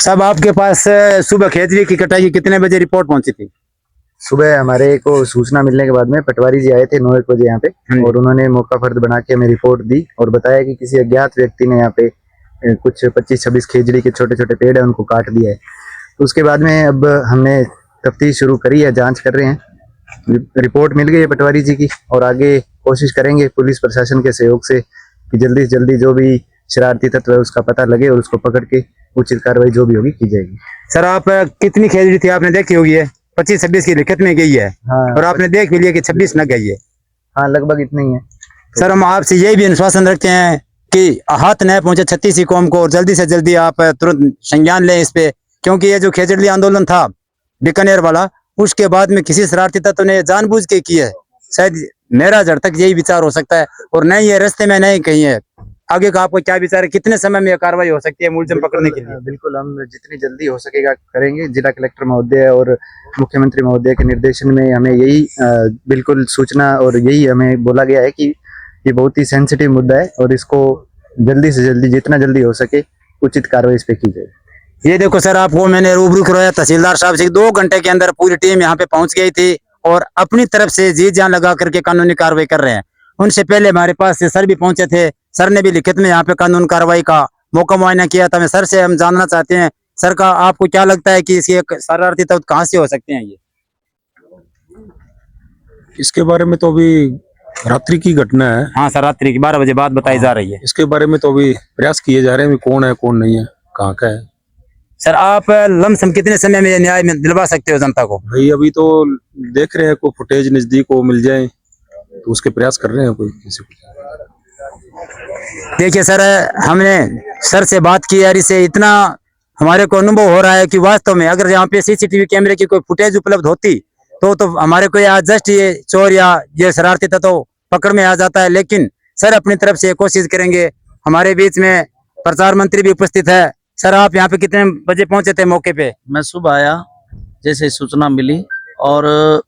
सब आपके पास सुबह खेजड़ी की कटाई की कितने बजे रिपोर्ट पहुंची थी? सुबह हमारे को सूचना मिलने के बाद में पटवारी जी आए थे 9 बजे यहाँ पे, और उन्होंने मौका फर्द बना के हमें रिपोर्ट दी और बताया कि किसी अज्ञात व्यक्ति ने यहाँ पे कुछ 25-26 खेजड़ी के छोटे छोटे पेड़ है उनको काट दिया है। तो उसके बाद में अब हमने तफ्तीश शुरू करी है, जांच कर रहे हैं। रिपोर्ट मिल गई है पटवारी जी की और आगे कोशिश करेंगे पुलिस प्रशासन के सहयोग से कि जल्दी से जल्दी जो भी शरारती तत्व है उसका पता लगे और उसको पकड़ के उचित कार्रवाई जो भी होगी की जाएगी। सर आप कितनी खेजड़ी थी आपने देखी होगी? है 25-26 की लिखत में गई है। हाँ, और आपने देख भी लिया कि 26 न गई है। हाँ, लगभग इतना ही है। सर हम आपसे यही भी आश्वासन रखते हैं कि हाथ न पहुंचे 36 कौम को और जल्दी से जल्दी आप तुरंत संज्ञान लें इस पे, क्योंकि ये जो खेजड़ी आंदोलन था बीकानेर वाला, उसके बाद में किसी शरारती तत्व ने जानबूझ के की है। शायद मेरा जड़ तक यही विचार हो सकता है, और नहीं ये रास्ते में नहीं कहीं है। आगे का आपको क्या विचार है, कितने समय में यह कार्रवाई हो सकती है मुलजिम पकड़ने के लिए? बिल्कुल, हम जितनी जल्दी हो सकेगा करेंगे। जिला कलेक्टर महोदय और मुख्यमंत्री महोदय के निर्देशन में हमें यही बिल्कुल सूचना और यही हमें बोला गया है कि ये बहुत ही सेंसिटिव मुद्दा है और इसको जल्दी से जल्दी जितना जल्दी हो सके उचित कार्रवाई इस पे की जाए। ये देखो सर, आपको मैंने रूबरू करवाया तहसीलदार साहब से, 2 घंटे के अंदर पूरी टीम यहाँ पे पहुंच गई थी और अपनी तरफ से जी जान लगा करके कानूनी कार्रवाई कर रहे हैं। उनसे पहले हमारे पास से सर भी पहुंचे थे, सर ने भी लिखित में यहाँ पे कानून कार्रवाई का मौका मुआयना किया था। मैं सर से हम जानना चाहते हैं, सर का आपको क्या लगता है कि इसकी एक शरारती तत्व कहाँ से हो सकते हैं? ये इसके बारे में तो अभी रात्रि की घटना है। हाँ सर, रात्रि की 12 बजे बाद बताई जा रही है। इसके बारे में तो अभी प्रयास किए जा रहे हैं कौन है कौन नहीं है, कहाँ का है। सर आप लमसम कितने समय में न्याय में दिलवा सकते हो जनता को? भाई अभी तो देख रहे हैं कोई फुटेज नजदीक को मिल जाए तो उसके प्रयास कर रहे हैं कोई किसी को। देखिए सर, हमने सर से बात की यार, इससे इतना हमारे को अनुभव हो रहा है कि वास्तव में अगर यहाँ पे सीसीटीवी कैमरे की कोई फुटेज उपलब्ध होती तो हमारे को यहाँ जस्ट ये चोर या ये शरारती तत्व पकड़ में आ जाता है। लेकिन सर अपनी तरफ से कोशिश करेंगे। हमारे बीच में प्रचार मंत्री भी उपस्थित है। सर आप यहाँ पे कितने बजे पहुंचे थे मौके पे? मैं सुबह आया जैसे सूचना मिली और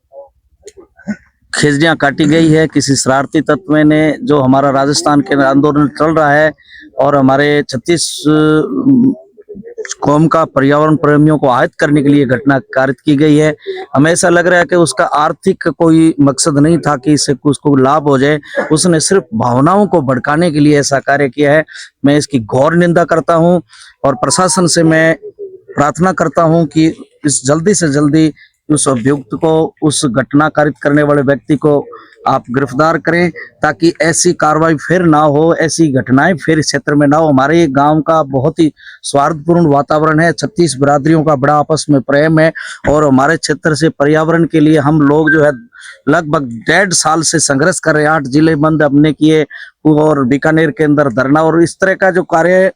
खेजड़ियाँ काटी गई है किसी शरारती तत्व ने, जो हमारा राजस्थान के आंदोलन चल रहा है और हमारे 36 कौम का पर्यावरण प्रेमियों को आहत करने के लिए घटना कारित की गई है। हमें ऐसा लग रहा है कि उसका आर्थिक कोई मकसद नहीं था कि इससे उसको लाभ हो जाए, उसने सिर्फ भावनाओं को भड़काने के लिए ऐसा कार्य किया है। मैं इसकी घोर निंदा करता हूं और प्रशासन से मैं प्रार्थना करता हूं कि इस जल्दी से जल्दी उस अभियुक्त को, उस घटना कारित करने वाले व्यक्ति को आप गिरफ्तार करें ताकि ऐसी कार्रवाई फिर ना हो, ऐसी घटनाएं फिर इस क्षेत्र में ना हो। हमारे गांव का बहुत ही स्वार्थपूर्ण वातावरण है, 36 बिरादरियों का बड़ा आपस में प्रेम है और हमारे क्षेत्र से पर्यावरण के लिए हम लोग जो है लगभग 1.5 साल से संघर्ष कर रहे हैं। 8 जिले बंद हमने किए और बीकानेर के अंदर धरना, और इस तरह का जो कार्य है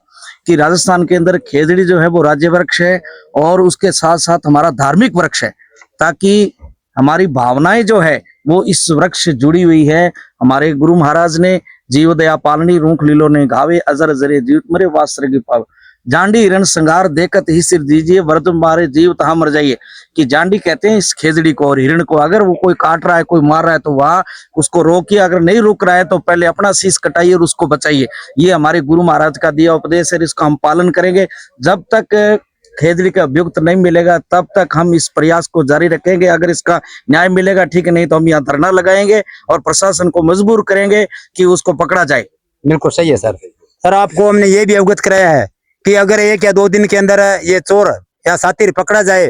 कि राजस्थान के अंदर खेजड़ी जो है वो राज्य वृक्ष है और उसके साथ साथ हमारा धार्मिक वृक्ष है, ताकि हमारी भावनाएं जो है वो इस वृक्ष से जुड़ी हुई है। हमारे गुरु महाराज ने जीव दया पालनी रूख लीलो ने गावे अजर जरे जीव मरे वास्त्र की पाव जांडी हिरण संगार देखत ही सिर दीजिए वर्द मारे जीव तहा मर जाइए। कि जांडी कहते हैं इस खेजड़ी को और हिरण को। अगर वो कोई काट रहा है, कोई मार रहा है तो वहां उसको रोकिए, अगर नहीं रुक रहा है तो पहले अपना शीश कटाइए और उसको बचाइए। ये हमारे गुरु महाराज का दिया उपदेश है, इसका हम पालन करेंगे। जब तक खेजड़ी का अभियुक्त नहीं मिलेगा तब तक हम इस प्रयास को जारी रखेंगे। अगर इसका न्याय मिलेगा ठीक है, नहीं तो हम यहाँ धरना लगाएंगे और प्रशासन को मजबूर करेंगे कि उसको पकड़ा जाए। बिल्कुल सही है सर। सर आपको हमने ये भी अवगत कराया है कि अगर 1 या 2 दिन के अंदर ये चोर या सातिर पकड़ा जाए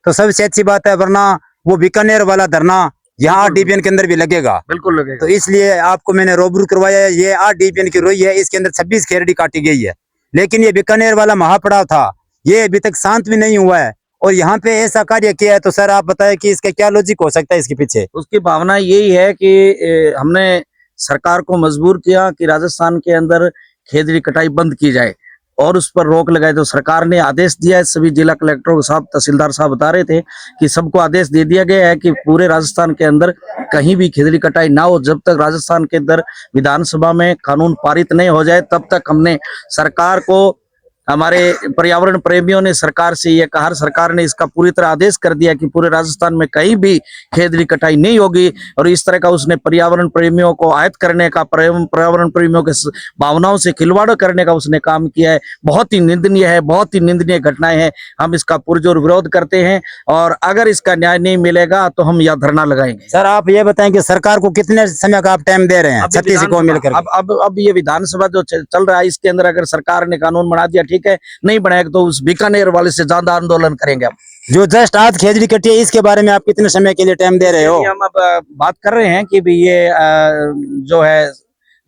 तो सबसे अच्छी बात है, वरना वो बीकानेर वाला धरना यहाँ 8 DPN के अंदर भी लगेगा। बिल्कुल लगेगा। तो इसलिए आपको मैंने रूबरू करवाया है। ये 8 DPN की रोई है, इसके अंदर 26 खेरड़ी काटी गई है। लेकिन ये बीकानेर वाला महापड़ाव था, ये अभी तक शांत भी नहीं हुआ है और यहाँ पे ऐसा कार्य किया है। तो सर आप बताएं कि इसका क्या लॉजिक हो सकता है इसके पीछे? उसकी भावना यही है कि हमने सरकार को मजबूर किया कि राजस्थान के अंदर खेजड़ी कटाई बंद की जाए और उस पर रोक लगाए। तो सरकार ने आदेश दिया है, सभी जिला कलेक्टरों साहब, तहसीलदार साहब बता रहे थे कि सबको आदेश दे दिया गया है कि पूरे राजस्थान के अंदर कहीं भी खेजड़ी कटाई ना हो। जब तक राजस्थान के अंदर विधानसभा में कानून पारित नहीं हो जाए तब तक हमने सरकार को हमारे पर्यावरण प्रेमियों ने सरकार से ये कहा, सरकार ने इसका पूरी तरह आदेश कर दिया कि पूरे राजस्थान में कहीं भी खेजड़ी कटाई नहीं होगी। और इस तरह का उसने पर्यावरण प्रेमियों को आहत करने का, पर्यावरण प्रेमियों के भावनाओं से खिलवाड़ करने का उसने काम किया है। बहुत ही निंदनीय है, बहुत ही निंदनीय घटनाएं हैं। हम इसका पुरजोर विरोध करते हैं और अगर इसका न्याय नहीं मिलेगा तो हम यह धरना लगाएंगे। सर आप ये बताएं कि सरकार को कितने समय का आप टाइम दे रहे हैं अभी छत्तीस को मिलकर? अब ये विधानसभा जो चल रहा है इसके अंदर अगर सरकार ने कानून बना दिया ठीक है, नहीं बनाएगा तो उस बीकानेर वाले से ज्यादा आंदोलन करेंगे हम। जो जस्ट आज खेजड़ी कटी है इसके बारे में आप कितने समय के लिए टाइम दे रहे हो? हम अब बात कर रहे हैं कि भी ये जो है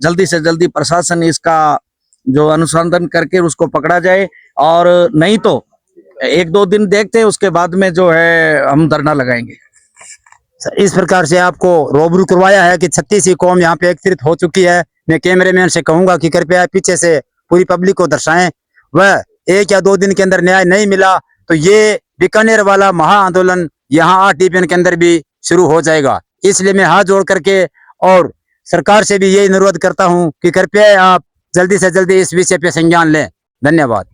जल्दी से जल्दी प्रशासन इसका जो अनुसंधान करके उसको पकड़ा जाए, और नहीं तो 1-2 दिन देखते हैं, उसके बाद में जो है हम धरना लगाएंगे। सर इस प्रकार से आपको रूबरू करवाया है कि 36 कौम यहाँ पे एकत्रित हो चुकी है। मैं कैमरेमैन से कहूंगा कि कृपया पीछे से पूरी पब्लिक को दर्शाएं। वह 1 या 2 दिन के अंदर न्याय नहीं मिला तो ये बीकानेर वाला महा आंदोलन यहाँ 8 डिवीजन के अंदर भी शुरू हो जाएगा। इसलिए मैं हाथ जोड़ करके और सरकार से भी यही अनुरोध करता हूँ कि कृपया आप जल्दी से जल्दी इस विषय पे संज्ञान लें। धन्यवाद।